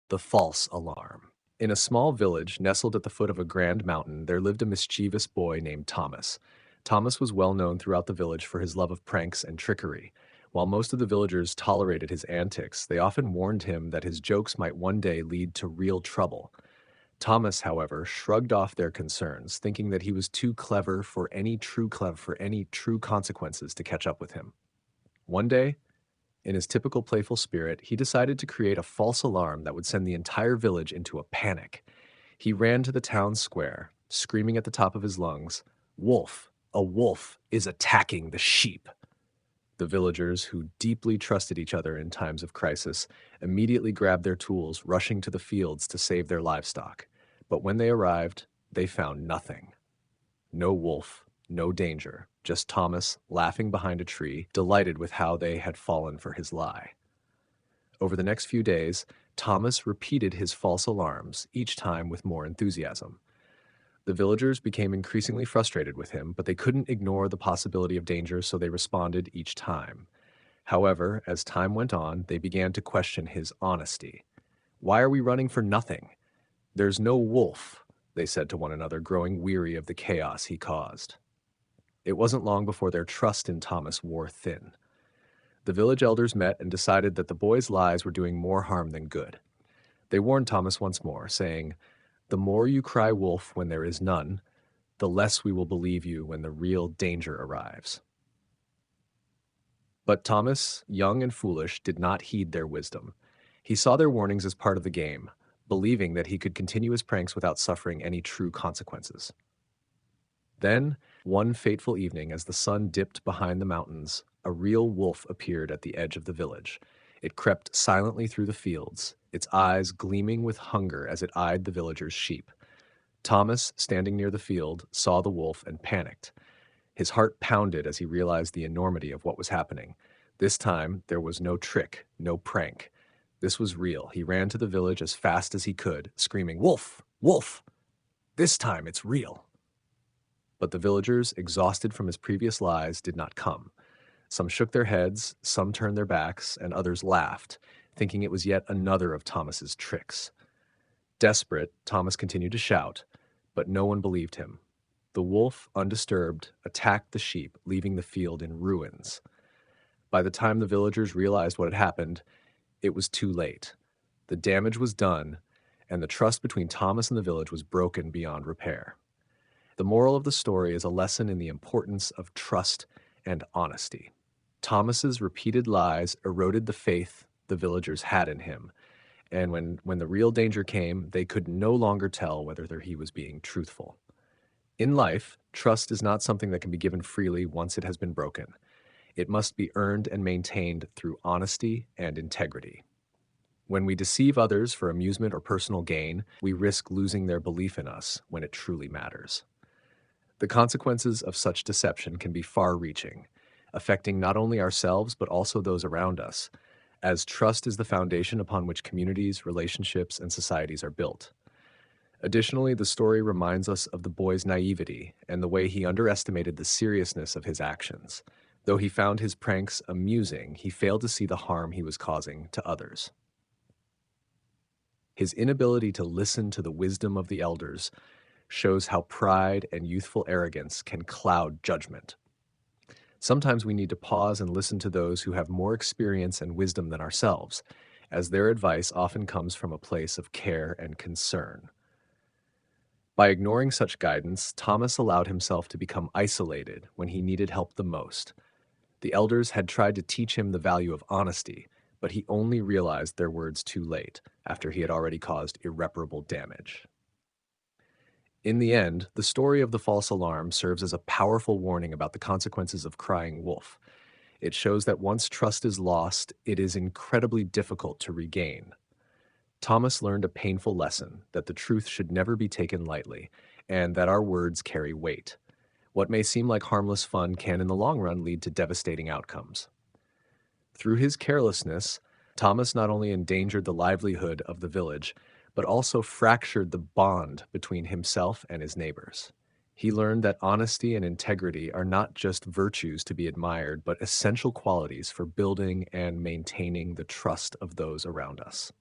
The false alarm. In a small village nestled at the foot of a grand mountain, there lived a mischievous boy named Thomas. Thomas was well known throughout the village for his love of pranks and trickery. While most of the villagers tolerated his antics, they often warned him that his jokes might one day lead to real trouble. Thomas, however, shrugged off their concerns, thinking that he was too clever for any true consequences to catch up with him. One day, in his typical playful spirit, he decided to create a false alarm that would send the entire village into a panic. He ran to the town square, screaming at the top of his lungs, "Wolf! A wolf is attacking the sheep!" The villagers, who deeply trusted each other in times of crisis, immediately grabbed their tools, rushing to the fields to save their livestock. But when they arrived, they found nothing. No wolf, no danger, just Thomas laughing behind a tree, delighted with how they had fallen for his lie. Over the next few days, Thomas repeated his false alarms, each time with more enthusiasm. The villagers became increasingly frustrated with him, but they couldn't ignore the possibility of danger, so they responded each time. However, as time went on, they began to question his honesty. "Why are we running for nothing? There's no wolf," they said to one another, growing weary of the chaos he caused. It wasn't long before their trust in Thomas wore thin. The village elders met and decided that the boy's lies were doing more harm than good. They warned Thomas once more, saying, "The more you cry wolf when there is none, the less we will believe you when the real danger arrives." But Thomas, young and foolish, did not heed their wisdom. He saw their warnings as part of the game, believing that he could continue his pranks without suffering any true consequences. Then, one fateful evening, as the sun dipped behind the mountains, a real wolf appeared at the edge of the village. It crept silently through the fields, its eyes gleaming with hunger as it eyed the villagers' sheep. Thomas, standing near the field, saw the wolf and panicked. His heart pounded as he realized the enormity of what was happening. This time, there was no trick, no prank. This was real. He ran to the village as fast as he could, screaming, "Wolf! Wolf! This time it's real!" But the villagers, exhausted from his previous lies, did not come. Some shook their heads, some turned their backs, and others laughed, thinking it was yet another of Thomas's tricks. Desperate, Thomas continued to shout, but no one believed him. The wolf, undisturbed, attacked the sheep, leaving the field in ruins. By the time the villagers realized what had happened, it was too late. The damage was done, and the trust between Thomas and the village was broken beyond repair. The moral of the story is a lesson in the importance of trust and honesty. Thomas's repeated lies eroded the faith the villagers had in him, and when the real danger came, they could no longer tell whether he was being truthful. In life, trust is not something that can be given freely once it has been broken. It must be earned and maintained through honesty and integrity. When we deceive others for amusement or personal gain, we risk losing their belief in us when it truly matters. The consequences of such deception can be far-reaching, affecting not only ourselves but also those around us, as trust is the foundation upon which communities, relationships, and societies are built. Additionally, the story reminds us of the boy's naivety and the way he underestimated the seriousness of his actions. Though he found his pranks amusing, he failed to see the harm he was causing to others. His inability to listen to the wisdom of the elders shows how pride and youthful arrogance can cloud judgment. Sometimes we need to pause and listen to those who have more experience and wisdom than ourselves, as their advice often comes from a place of care and concern. By ignoring such guidance, Thomas allowed himself to become isolated when he needed help the most. The elders had tried to teach him the value of honesty, but he only realized their words too late, after he had already caused irreparable damage. In the end, the story of the false alarm serves as a powerful warning about the consequences of crying wolf. It shows that once trust is lost, it is incredibly difficult to regain. Thomas learned a painful lesson that the truth should never be taken lightly, and that our words carry weight. What may seem like harmless fun can in the long run lead to devastating outcomes. Through his carelessness, Thomas not only endangered the livelihood of the village, but also fractured the bond between himself and his neighbors. He learned that honesty and integrity are not just virtues to be admired, but essential qualities for building and maintaining the trust of those around us.